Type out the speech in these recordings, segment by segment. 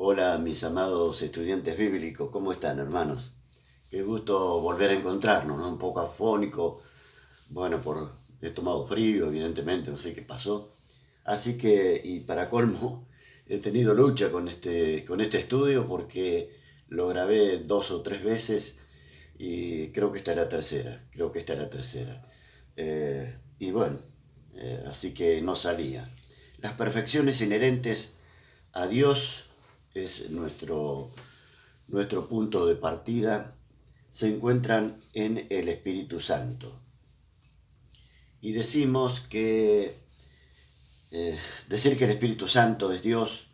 Hola, mis amados estudiantes bíblicos, ¿cómo están, hermanos? Qué gusto volver a encontrarnos, ¿no? Un poco afónico, bueno, he tomado frío, evidentemente, no sé qué pasó. Así que, y para colmo, he tenido lucha con este estudio porque lo grabé 2 o 3 veces y creo que esta es la tercera, y bueno, así que no salía. Las perfecciones inherentes a Dios es nuestro punto de partida, se encuentran en el Espíritu Santo. Y decir que el Espíritu Santo es Dios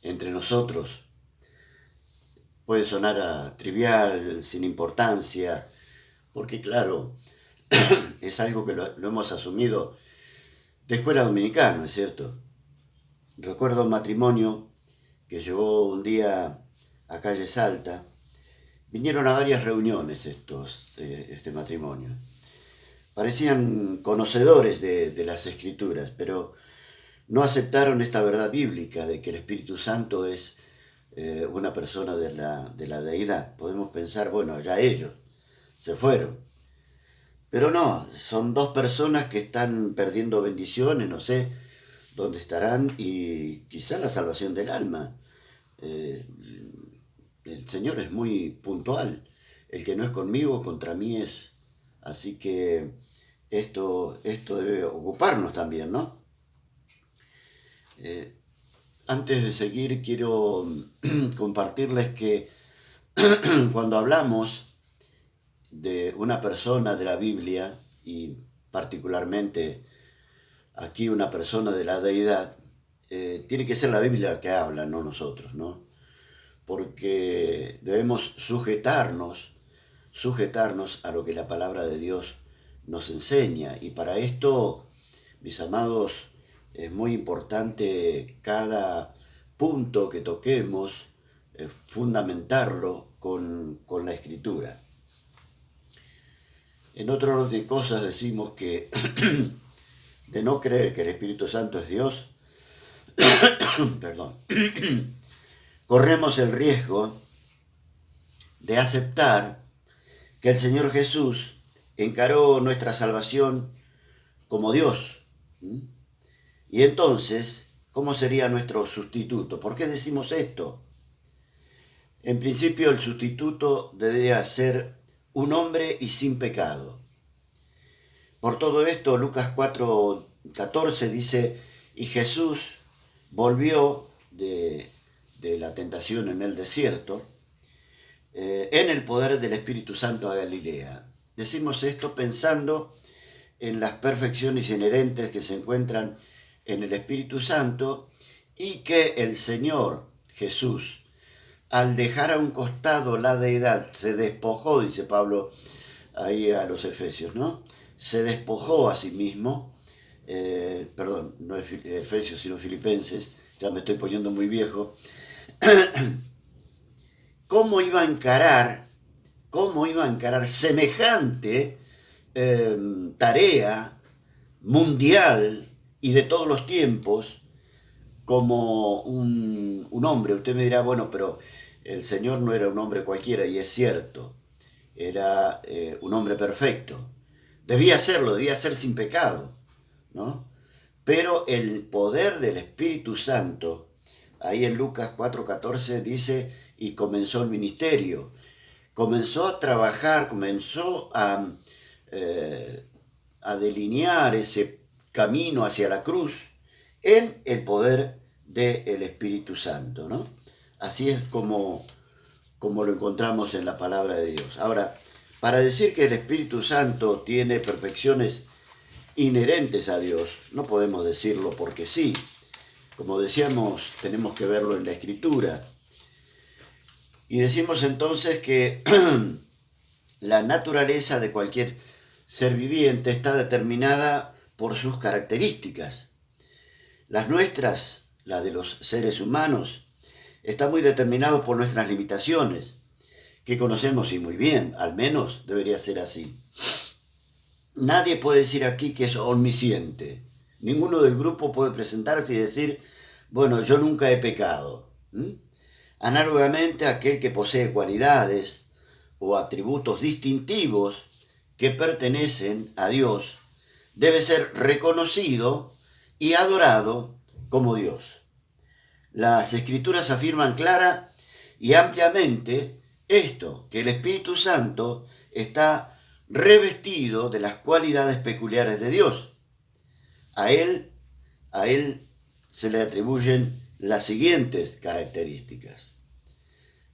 entre nosotros puede sonar a trivial, sin importancia, porque claro, es algo que lo hemos asumido de escuela dominicana, ¿no es cierto? Recuerdo un matrimonio que llegó un día a Calle Salta. Vinieron a varias reuniones este matrimonio. Parecían conocedores de las escrituras, pero no aceptaron esta verdad bíblica de que el Espíritu Santo es una persona de la deidad. Podemos pensar, bueno, ya ellos se fueron. Pero no, son dos personas que están perdiendo bendiciones, no sé dónde estarán, y quizá la salvación del alma. Eh, el Señor es muy puntual. El que no es conmigo, contra mí es. Así que esto debe ocuparnos también, ¿no? Eh, Antes de seguir, quiero compartirles que cuando hablamos de una persona de la Biblia, y particularmente aquí una persona de la deidad, tiene que ser la Biblia la que habla, no nosotros, ¿no? Porque debemos sujetarnos a lo que la palabra de Dios nos enseña. Y para esto, mis amados, es muy importante cada punto que toquemos, fundamentarlo con la Escritura. En otro orden de cosas decimos que de no creer que el Espíritu Santo es Dios, perdón, corremos el riesgo de aceptar que el Señor Jesús encaró nuestra salvación como Dios. Y entonces, ¿cómo sería nuestro sustituto? ¿Por qué decimos esto? En principio, el sustituto debería ser un hombre y sin pecado. Por todo esto, Lucas 4:14 dice, y Jesús volvió de la tentación en el desierto, en el poder del Espíritu Santo a Galilea. Decimos esto pensando en las perfecciones inherentes que se encuentran en el Espíritu Santo y que el Señor Jesús, al dejar a un costado la deidad, se despojó, dice Pablo ahí a los Efesios, ¿no? Se despojó a sí mismo, perdón, no es Efesios sino Filipenses, ya me estoy poniendo muy viejo. ¿Cómo iba a encarar semejante tarea mundial y de todos los tiempos como un hombre? Usted me dirá, bueno, pero el Señor no era un hombre cualquiera, y es cierto, era un hombre perfecto. Debía ser sin pecado, ¿no? Pero el poder del Espíritu Santo, ahí en Lucas 4:14 dice, y comenzó el ministerio. Comenzó a trabajar, comenzó a delinear ese camino hacia la cruz en el poder del Espíritu Santo, ¿no? Así es como lo encontramos en la palabra de Dios. Ahora, para decir que el Espíritu Santo tiene perfecciones inherentes a Dios, no podemos decirlo porque sí. Como decíamos, tenemos que verlo en la Escritura. Y decimos entonces que la naturaleza de cualquier ser viviente está determinada por sus características. Las nuestras, las de los seres humanos, están muy determinados por nuestras limitaciones, que conocemos y muy bien, al menos debería ser así. Nadie puede decir aquí que es omnisciente. Ninguno del grupo puede presentarse y decir, bueno, yo nunca he pecado. Análogamente, aquel que posee cualidades o atributos distintivos que pertenecen a Dios debe ser reconocido y adorado como Dios. Las Escrituras afirman clara y ampliamente esto, que el Espíritu Santo está revestido de las cualidades peculiares de Dios. A él se le atribuyen las siguientes características.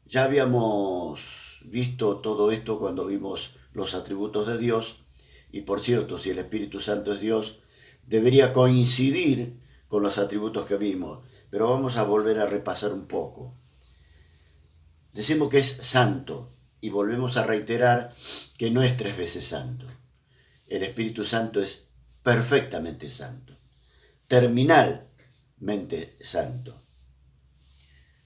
Ya habíamos visto todo esto cuando vimos los atributos de Dios, y por cierto, si el Espíritu Santo es Dios, debería coincidir con los atributos que vimos, pero vamos a volver a repasar un poco. Decimos que es santo, y volvemos a reiterar que no es 3 veces santo. El Espíritu Santo es perfectamente santo, terminalmente santo.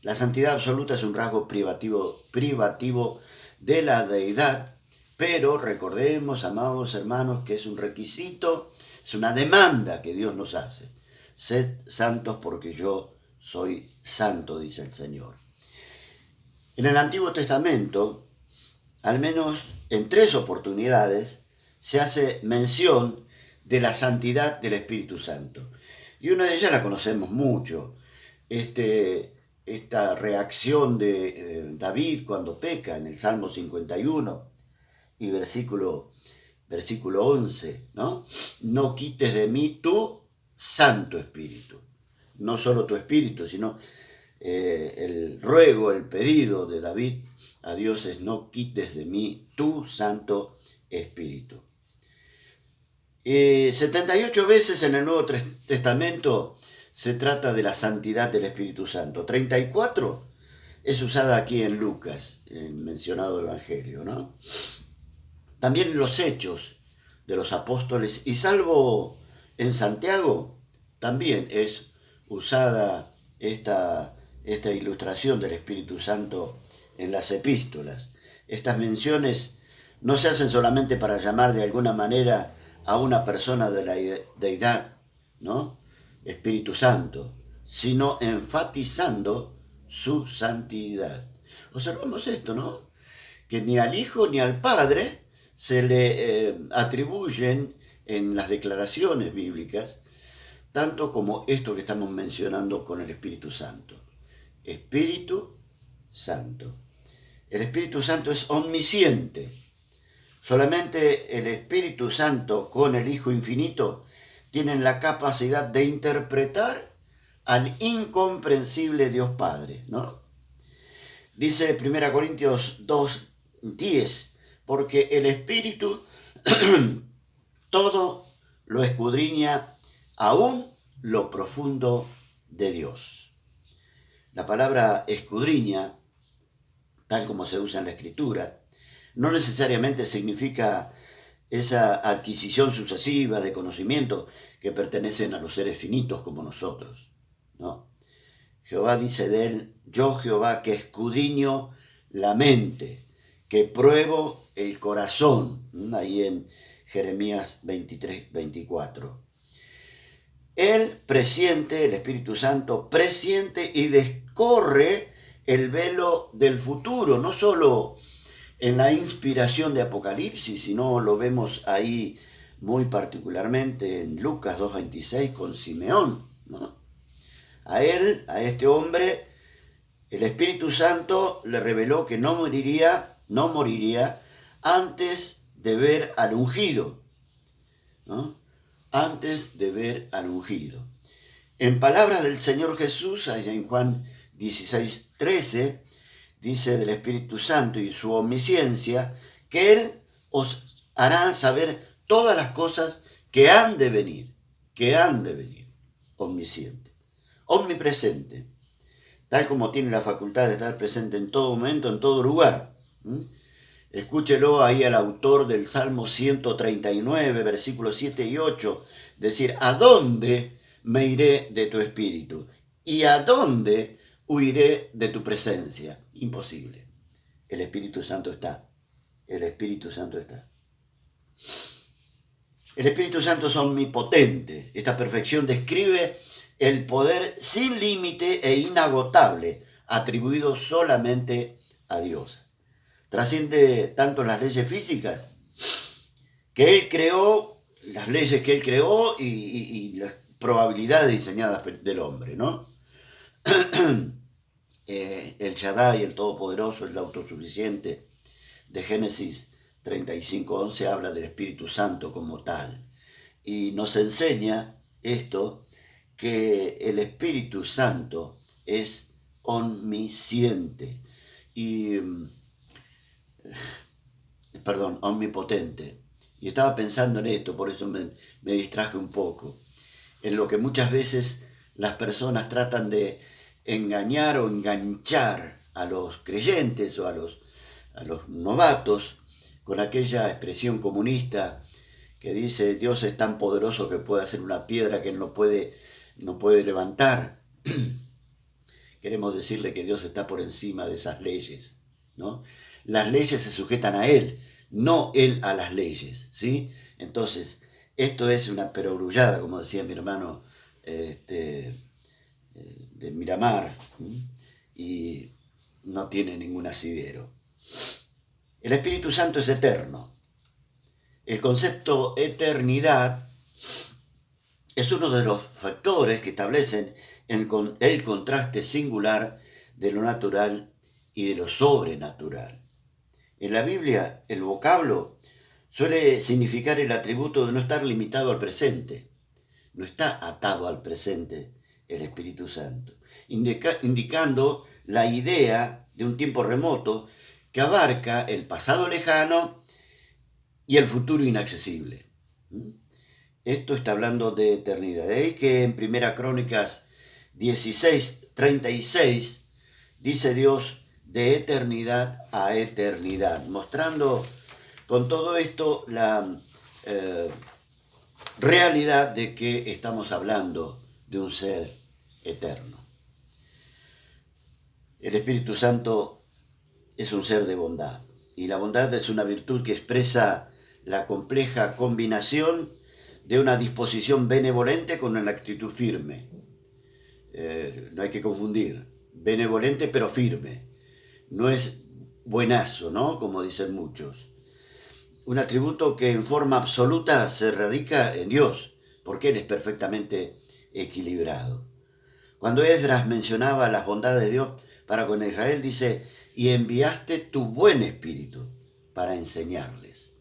La santidad absoluta es un rasgo privativo de la deidad, pero recordemos, amados hermanos, que es un requisito, es una demanda que Dios nos hace. Sed santos porque yo soy santo, dice el Señor. En el Antiguo Testamento, al menos en 3 oportunidades, se hace mención de la santidad del Espíritu Santo. Y una de ellas la conocemos mucho. Esta reacción de David cuando peca en el Salmo 51 y versículo 11, ¿no? No quites de mí tu Santo Espíritu. No solo tu Espíritu, sino el ruego, el pedido de David a Dios es: no quites de mí tu Santo Espíritu. 78 veces en el Nuevo Testamento se trata de la santidad del Espíritu Santo. 34 es usada aquí en Lucas, el mencionado Evangelio, ¿no? También en los Hechos de los Apóstoles, y salvo en Santiago, también es usada esta ilustración del Espíritu Santo en las epístolas. Estas menciones no se hacen solamente para llamar de alguna manera a una persona de la deidad, ¿no? Espíritu Santo, sino enfatizando su santidad. Observamos esto, ¿no? Que ni al Hijo ni al Padre se le atribuyen en las declaraciones bíblicas, tanto como esto que estamos mencionando con el Espíritu Santo. Espíritu Santo. El Espíritu Santo es omnisciente. Solamente el Espíritu Santo con el Hijo Infinito tienen la capacidad de interpretar al incomprensible Dios Padre, ¿no? Dice 1 Corintios 2:10, porque el Espíritu todo lo escudriña, aún lo profundo de Dios. La palabra escudriña, tal como se usa en la Escritura, no necesariamente significa esa adquisición sucesiva de conocimiento que pertenecen a los seres finitos como nosotros, ¿no? Jehová dice de él: yo Jehová que escudriño la mente, que pruebo el corazón, ahí en Jeremías 23:24. Él presiente, el Espíritu Santo presiente y descorre el velo del futuro, no solo en la inspiración de Apocalipsis, sino lo vemos ahí muy particularmente en Lucas 2:26 con Simeón, ¿no? A él, a este hombre, el Espíritu Santo le reveló que no moriría antes de ver al ungido, ¿no? Antes de ver al ungido. En palabras del Señor Jesús, allá en Juan 16:13, dice del Espíritu Santo y su omnisciencia, que Él os hará saber todas las cosas que han de venir, omnisciente, omnipresente, tal como tiene la facultad de estar presente en todo momento, en todo lugar. Escúchelo ahí al autor del Salmo 139, versículos 7 y 8, decir: ¿a dónde me iré de tu espíritu? ¿Y a dónde huiré de tu presencia? Imposible. El Espíritu Santo está. El Espíritu Santo está. El Espíritu Santo es omnipotente. Esta perfección describe el poder sin límite e inagotable atribuido solamente a Dios. Trasciende tanto las leyes físicas que Él creó, las leyes que Él creó y las probabilidades diseñadas del hombre, ¿no? El Shaddai, el Todopoderoso, el autosuficiente, de Génesis 35:11 habla del Espíritu Santo como tal. Y nos enseña esto, que el Espíritu Santo es omnisciente y, omnipotente. Y estaba pensando en esto, por eso me distraje un poco, en lo que muchas veces las personas tratan de engañar o enganchar a los creyentes o a los novatos con aquella expresión comunista que dice: Dios es tan poderoso que puede hacer una piedra que Él no puede levantar. Queremos decirle que Dios está por encima de esas leyes, ¿no? Las leyes se sujetan a Él, no Él a las leyes, ¿sí? Entonces, esto es una perogrullada, como decía mi hermano de Miramar, y no tiene ningún asidero. El Espíritu Santo es eterno. El concepto eternidad es uno de los factores que establecen el contraste singular de lo natural y de lo sobrenatural. En la Biblia, el vocablo suele significar el atributo de no estar limitado al presente. No está atado al presente el Espíritu Santo, indicando la idea de un tiempo remoto que abarca el pasado lejano y el futuro inaccesible. Esto está hablando de eternidad. De ahí que en 1 Crónicas 16:36 dice Dios: de eternidad a eternidad, mostrando con todo esto la realidad de que estamos hablando de un ser eterno. El Espíritu Santo es un ser de bondad, y la bondad es una virtud que expresa la compleja combinación de una disposición benevolente con una actitud firme. No hay que confundir, benevolente pero firme. No es buenazo, ¿no? Como dicen muchos. Un atributo que en forma absoluta se radica en Dios, porque Él es perfectamente equilibrado. Cuando Esdras mencionaba las bondades de Dios para con Israel, dice: y enviaste tu buen espíritu para enseñarles.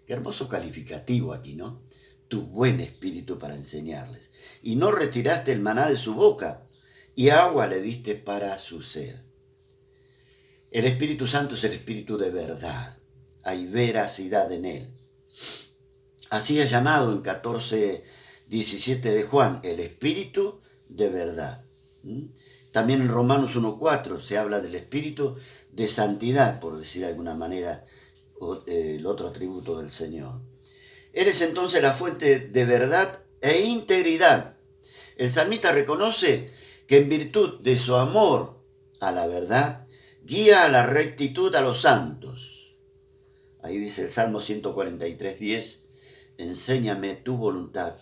Qué hermoso calificativo aquí, ¿no? Tu buen espíritu para enseñarles. Y no retiraste el maná de su boca, y agua le diste para su sed. El Espíritu Santo es el Espíritu de verdad. Hay veracidad en él. Así es llamado en 14:17 de Juan, el Espíritu de verdad. También en Romanos 1:4 se habla del Espíritu de santidad, por decir de alguna manera, el otro atributo del Señor. Él es entonces la fuente de verdad e integridad. El salmista reconoce que en virtud de su amor a la verdad, guía a la rectitud a los santos. Ahí dice el Salmo 143:10, enséñame tu voluntad,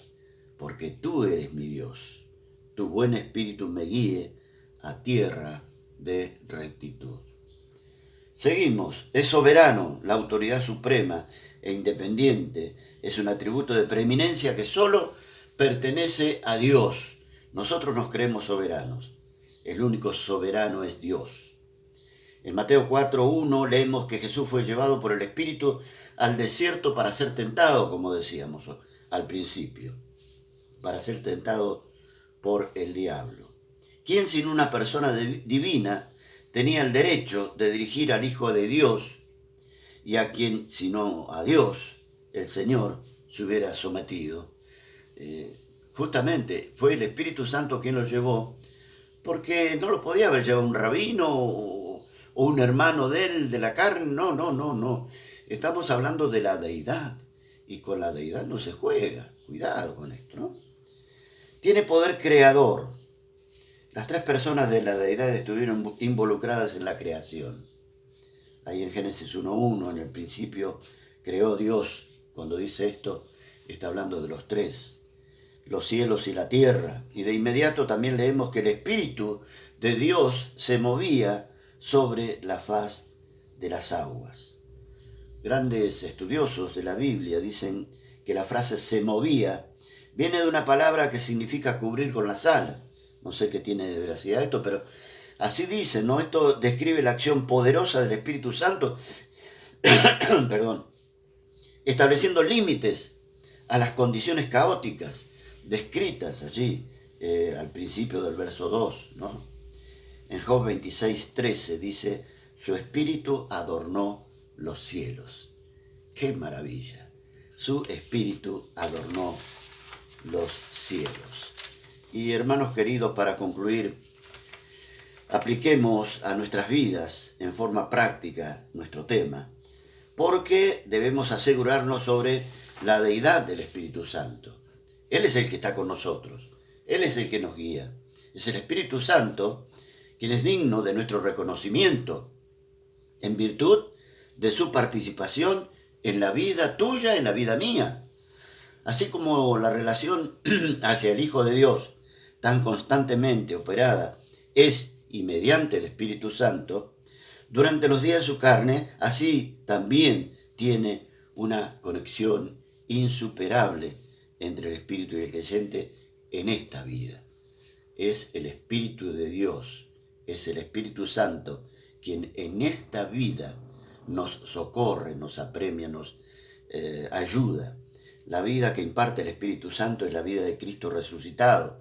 porque tú eres mi Dios. Tu buen espíritu me guíe a tierra de rectitud. Seguimos, es soberano, la autoridad suprema e independiente. Es un atributo de preeminencia que solo pertenece a Dios. Nosotros nos creemos soberanos. El único soberano es Dios. En Mateo 4:1 leemos que Jesús fue llevado por el Espíritu al desierto para ser tentado, como decíamos al principio, para ser tentado por el diablo. ¿Quién sin una persona divina tenía el derecho de dirigir al Hijo de Dios, y a quien, sino a Dios, el Señor, se hubiera sometido? Justamente fue el Espíritu Santo quien lo llevó, porque no lo podía haber llevado un rabino o un hermano de él, de la carne. No. Estamos hablando de la deidad, y con la deidad no se juega. Cuidado con esto, ¿no? Tiene poder creador. Las tres personas de la deidad estuvieron involucradas en la creación. Ahí en Génesis 1:1, en el principio creó Dios. Cuando dice esto, está hablando de los tres, los cielos y la tierra. Y de inmediato también leemos que el Espíritu de Dios se movía sobre la faz de las aguas. Grandes estudiosos de la Biblia dicen que la frase se movía viene de una palabra que significa cubrir con las alas. No sé qué tiene de veracidad esto, pero así dicen, ¿no? Esto describe la acción poderosa del Espíritu Santo, perdón, estableciendo límites a las condiciones caóticas descritas allí al principio del verso 2, ¿no? En Job 26:13 dice, su espíritu adornó los cielos. ¡Qué maravilla! Su espíritu adornó los cielos. Y hermanos queridos, para concluir, apliquemos a nuestras vidas en forma práctica nuestro tema, porque debemos asegurarnos sobre la deidad del Espíritu Santo. Él es el que está con nosotros, Él es el que nos guía. Es el Espíritu Santo quien es digno de nuestro reconocimiento en virtud de su participación en la vida tuya, en la vida mía. Así como la relación hacia el Hijo de Dios, tan constantemente operada, es y mediante el Espíritu Santo, durante los días de su carne, así también tiene una conexión insuperable entre el Espíritu y el creyente en esta vida. Es el Espíritu de Dios, es el Espíritu Santo quien en esta vida nos socorre, nos apremia, nos ayuda. La vida que imparte el Espíritu Santo es la vida de Cristo resucitado.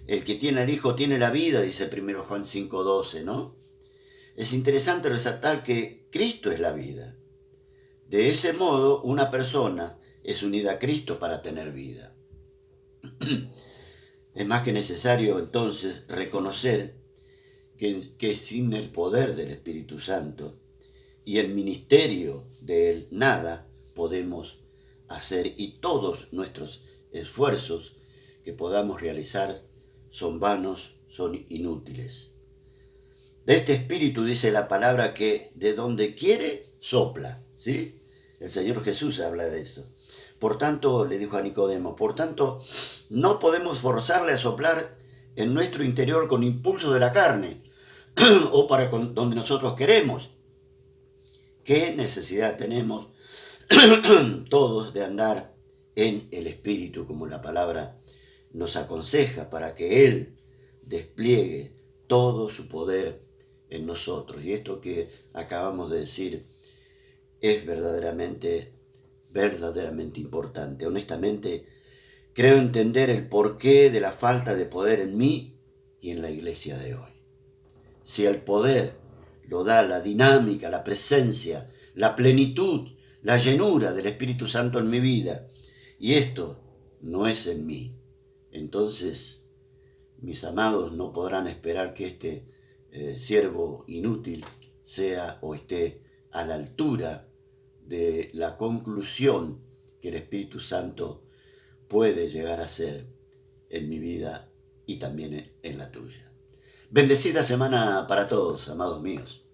El que tiene al Hijo tiene la vida, dice 1 Juan 5:12, ¿no? Es interesante resaltar que Cristo es la vida. De ese modo, una persona es unida a Cristo para tener vida. Es más que necesario entonces reconocer que sin el poder del Espíritu Santo y el ministerio de Él, nada podemos hacer, y todos nuestros esfuerzos que podamos realizar son vanos, son inútiles. De este Espíritu dice la palabra que de donde quiere, sopla, ¿sí? El Señor Jesús habla de eso. Por tanto, le dijo a Nicodemo, por tanto, no podemos forzarle a soplar en nuestro interior con impulso de la carne o para donde nosotros queremos. ¿Qué necesidad tenemos todos de andar en el Espíritu, como la palabra nos aconseja, para que Él despliegue todo su poder en nosotros? Y esto que acabamos de decir es verdaderamente importante. Honestamente, creo entender el porqué de la falta de poder en mí y en la iglesia de hoy. Si el poder lo da la dinámica, la presencia, la plenitud, la llenura del Espíritu Santo en mi vida, y esto no es en mí, entonces mis amados no podrán esperar que este siervo inútil sea o esté a la altura de la conclusión que el Espíritu Santo puede llegar a ser en mi vida y también en la tuya. Bendecida semana para todos, amados míos.